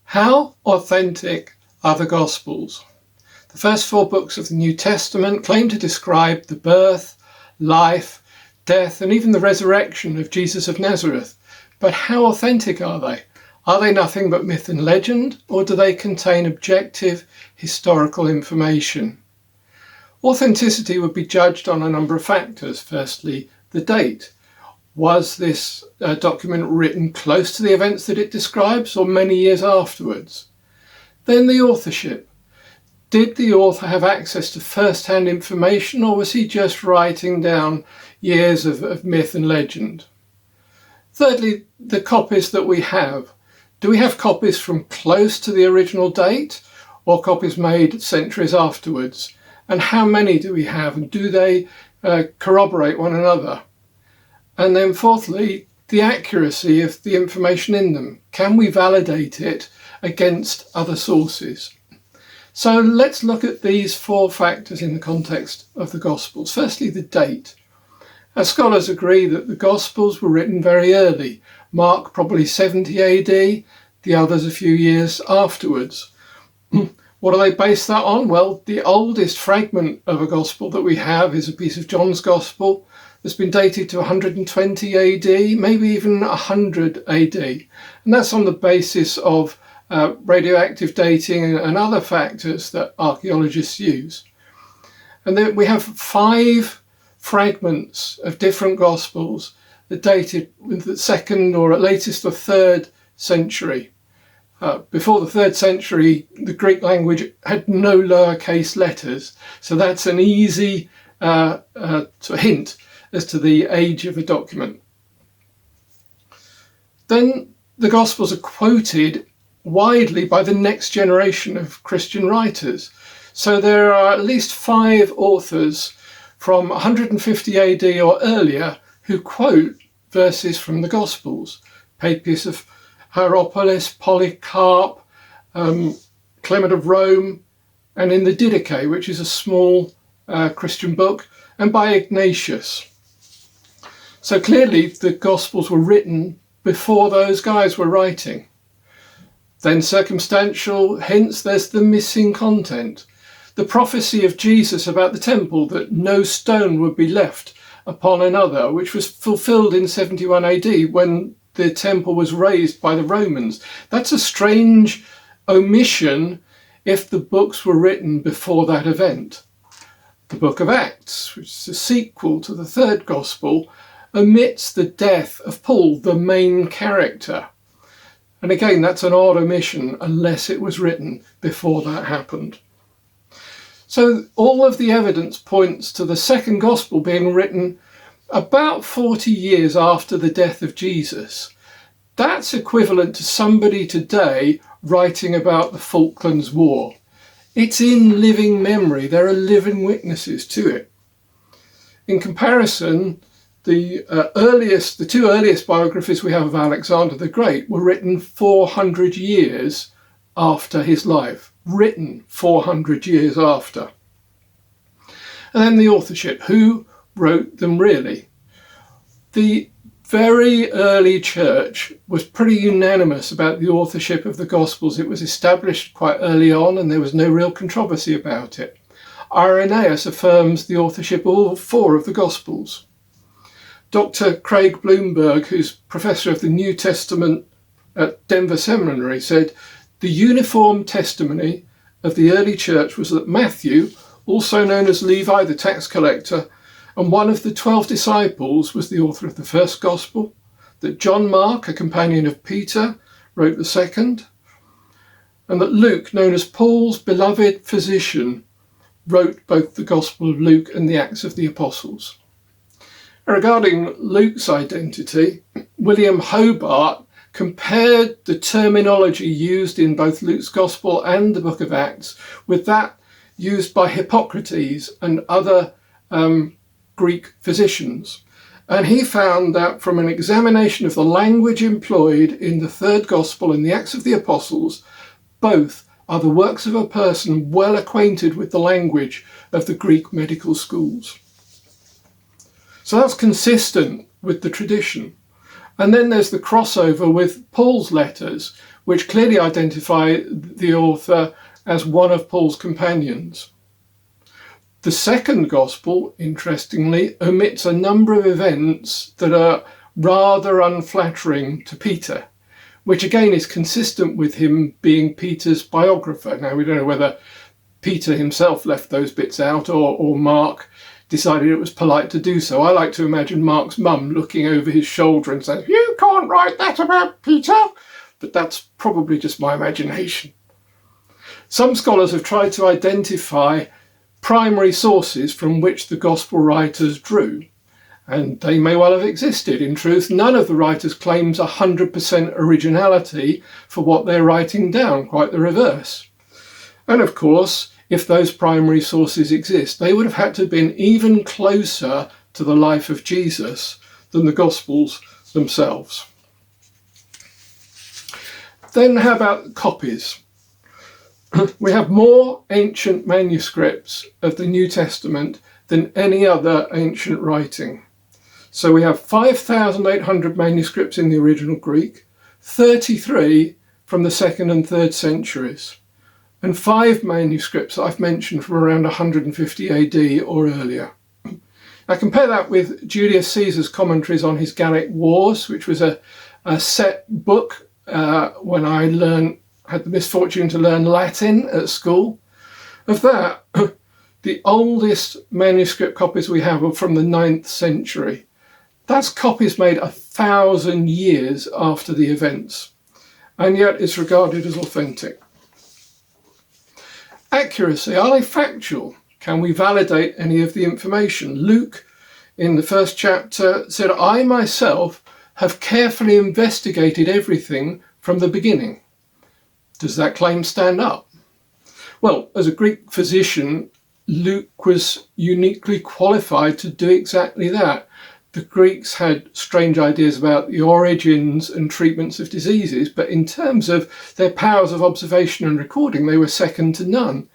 How authentic are the Gospels? The first 4 books of the New Testament claim to describe the birth, life, death, and even the resurrection of Jesus of Nazareth. But how authentic are they? Are they nothing but myth and legend, or do they contain objective historical information? Authenticity would be judged on a number of factors. Firstly, the date. Was this document written close to the events that it describes, or many years afterwards? Then the authorship. Did the author have access to first-hand information, or was he just writing down years of myth and legend? Thirdly, the copies that we have. Do we have copies from close to the original date, or copies made centuries afterwards? And how many do we have, and do they corroborate one another? And then fourthly, the accuracy of the information in them. Can we validate it against other sources? So let's look at these 4 factors in the context of the Gospels. Firstly, the date. As scholars agree that the Gospels were written very early. Mark probably 70 AD, the others a few years afterwards. What do they base that on? Well, the oldest fragment of a Gospel that we have is a piece of John's Gospel that's been dated to 120 AD, maybe even 100 AD. And that's on the basis of radioactive dating and other factors that archaeologists use. And then we have 5 fragments of different Gospels that dated with the 2nd or at latest the 3rd century. Before the 3rd century, the Greek language had no lowercase letters, so that's an easy hint as to the age of a document. Then the Gospels are quoted widely by the next generation of Christian writers. So there are at least 5 authors from 150 AD or earlier who quote verses from the Gospels. Papias of Hierapolis, Polycarp, Clement of Rome, and in the Didache, which is a small Christian book, and by Ignatius. So clearly the Gospels were written before those guys were writing. Then circumstantial, hence there's the missing content. The prophecy of Jesus about the temple, that no stone would be left upon another, which was fulfilled in 71 AD when the temple was razed by the Romans. That's a strange omission if the books were written before that event. The book of Acts, which is a sequel to the 3rd Gospel, omits the death of Paul, the main character. And again, that's an odd omission unless it was written before that happened. So all of the evidence points to the 2nd Gospel being written about 40 years after the death of Jesus. That's equivalent to somebody today writing about the Falklands War. It's in living memory. There are living witnesses to it. In comparison, the 2 earliest biographies we have of Alexander the Great were written 400 years after his life. Written 400 years after. And then the authorship. Who wrote them really? The very early church was pretty unanimous about the authorship of the Gospels. It was established quite early on and there was no real controversy about it. Irenaeus affirms the authorship of all 4 of the Gospels. Dr. Craig Bloomberg, who's professor of the New Testament at Denver Seminary, said, "The uniform testimony of the early church was that Matthew, also known as Levi the tax collector, and one of the 12 disciples, was the author of the 1st Gospel, that John Mark, a companion of Peter, wrote the 2nd, and that Luke, known as Paul's beloved physician, wrote both the Gospel of Luke and the Acts of the Apostles." Regarding Luke's identity, William Hobart compared the terminology used in both Luke's Gospel and the book of Acts with that used by Hippocrates and other Greek physicians. And he found that from an examination of the language employed in the 3rd Gospel and the Acts of the Apostles, both are the works of a person well acquainted with the language of the Greek medical schools. So that's consistent with the tradition. And then there's the crossover with Paul's letters, which clearly identify the author as one of Paul's companions. The second Gospel, interestingly, omits a number of events that are rather unflattering to Peter, which again is consistent with him being Peter's biographer. Now, we don't know whether Peter himself left those bits out or Mark decided it was polite to do so. I like to imagine Mark's mum looking over his shoulder and saying, "You can't write that about Peter," but that's probably just my imagination. Some scholars have tried to identify primary sources from which the Gospel writers drew, and they may well have existed. In truth, none of the writers claims 100% originality for what they're writing down, quite the reverse. And of course, if those primary sources exist, they would have had to have been even closer to the life of Jesus than the Gospels themselves. Then how about copies? We have more ancient manuscripts of the New Testament than any other ancient writing. So we have 5,800 manuscripts in the original Greek, 33 from the 2nd and 3rd centuries, and 5 manuscripts I've mentioned from around 150 AD or earlier. Now compare that with Julius Caesar's commentaries on his Gallic Wars, which was a set book when I had the misfortune to learn Latin at school. Of that, the oldest manuscript copies we have are from the 9th century. That's copies made 1,000 years after the events, and yet it's regarded as authentic. Accuracy, are they factual? Can we validate any of the information? Luke, in the first chapter, said, "I myself have carefully investigated everything from the beginning." Does that claim stand up? Well, as a Greek physician, Luke was uniquely qualified to do exactly that. The Greeks had strange ideas about the origins and treatments of diseases, but in terms of their powers of observation and recording, they were second to none.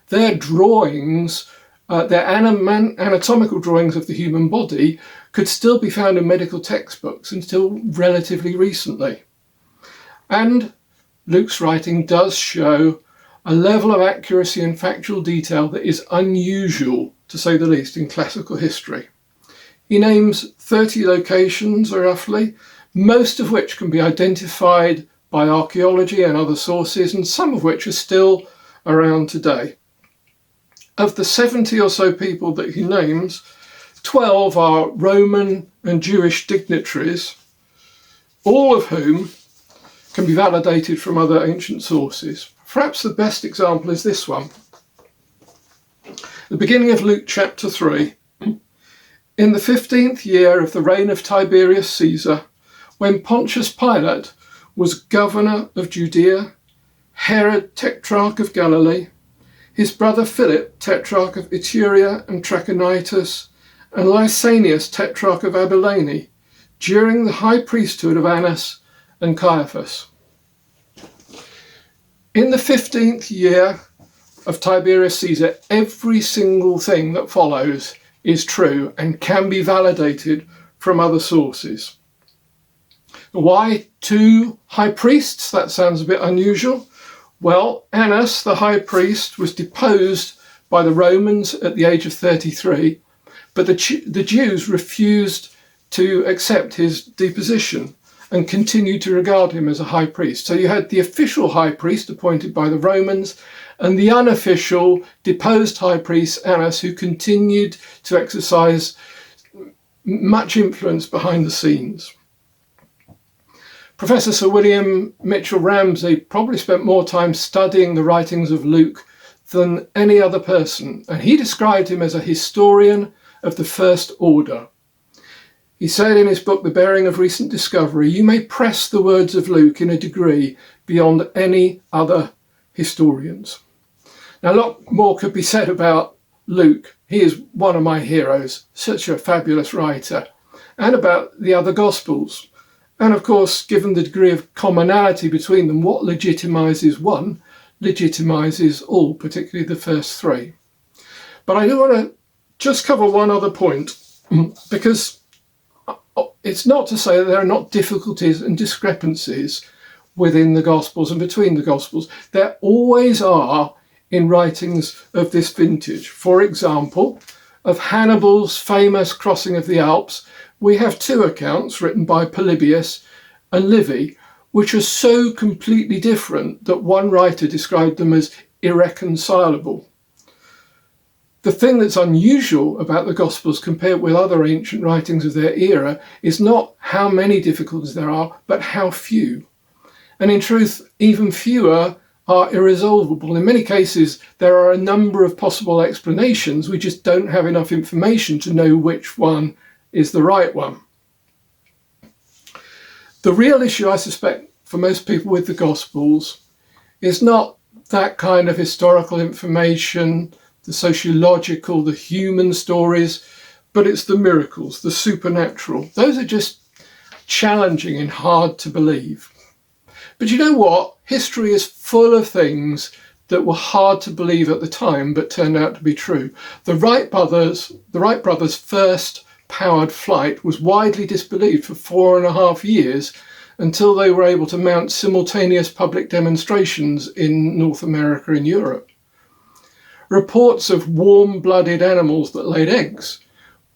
Their drawings, their anatomical drawings of the human body, could still be found in medical textbooks until relatively recently. And Luke's writing does show a level of accuracy and factual detail that is unusual, to say the least, in classical history. He names 30 locations, roughly, most of which can be identified by archaeology and other sources, and some of which are still around today. Of the 70 or so people that he names, 12 are Roman and Jewish dignitaries, all of whom can be validated from other ancient sources. Perhaps the best example is this one. The beginning of Luke chapter 3. In the 15th year of the reign of Tiberius Caesar, when Pontius Pilate was governor of Judea, Herod tetrarch of Galilee, his brother Philip tetrarch of Iturea and Trachonitis, and Lysanias tetrarch of Abilene, during the high priesthood of Annas and Caiaphas. In the 15th year of Tiberius Caesar, every single thing that follows is true and can be validated from other sources. Why 2 high priests? That sounds a bit unusual. Well, Annas, the high priest, was deposed by the Romans at the age of 33, but the Jews refused to accept his deposition and continued to regard him as a high priest. So you had the official high priest appointed by the Romans and the unofficial deposed high priest Annas, who continued to exercise much influence behind the scenes. Professor Sir William Mitchell Ramsay probably spent more time studying the writings of Luke than any other person, and he described him as a historian of the first order. He said in his book, The Bearing of Recent Discovery, "You may press the words of Luke in a degree beyond any other historians." Now, a lot more could be said about Luke. He is one of my heroes, such a fabulous writer, and about the other Gospels. And of course, given the degree of commonality between them, what legitimizes one legitimizes all, particularly the first 3. But I do want to just cover one other point, because it's not to say that there are not difficulties and discrepancies within the Gospels and between the Gospels. There always are in writings of this vintage. For example, of Hannibal's famous crossing of the Alps, we have two accounts written by Polybius and Livy, which are so completely different that one writer described them as irreconcilable. The thing that's unusual about the Gospels compared with other ancient writings of their era is not how many difficulties there are, but how few. And in truth, even fewer are irresolvable. In many cases, there are a number of possible explanations. We just don't have enough information to know which one is the right one. The real issue, I suspect, for most people with the Gospels is not that kind of historical information, the sociological, the human stories, but it's the miracles, the supernatural. Those are just challenging and hard to believe. But you know what? History is full of things that were hard to believe at the time, but turned out to be true. The Wright brothers' first powered flight was widely disbelieved for 4.5 years until they were able to mount simultaneous public demonstrations in North America and Europe. Reports of warm-blooded animals that laid eggs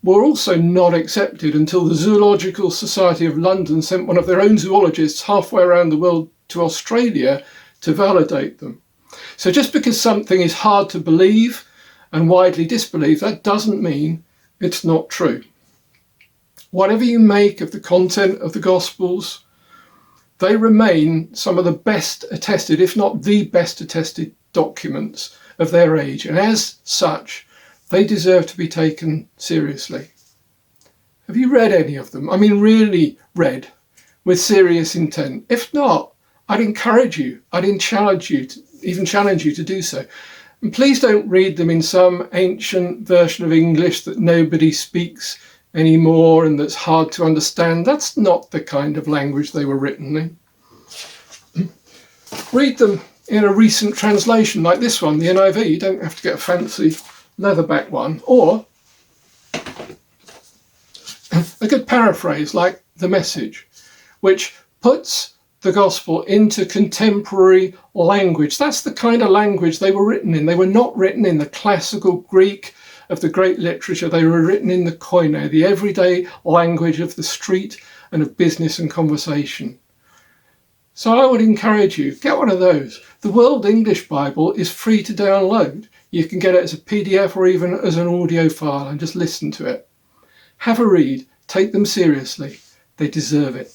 were also not accepted until the Zoological Society of London sent one of their own zoologists halfway around the world to Australia to validate them. So just because something is hard to believe and widely disbelieved, that doesn't mean it's not true. Whatever you make of the content of the Gospels, they remain some of the best attested, if not the best attested documents of their age, and as such, they deserve to be taken seriously. Have you read any of them? I mean, really read with serious intent? If not, I'd encourage you, I'd challenge you to do so. And please don't read them in some ancient version of English that nobody speaks anymore and that's hard to understand. That's not the kind of language they were written in. Read them in a recent translation like this one, the NIV. You don't have to get a fancy leatherback one, or a good paraphrase like The Message, which puts the gospel into contemporary language. That's the kind of language they were written in. They were not written in the classical Greek of the great literature. They were written in the koine, the everyday language of the street and of business and conversation. So I would encourage you, get one of those. The World English Bible is free to download. You can get it as a PDF or even as an audio file and just listen to it. Have a read. Take them seriously. They deserve it.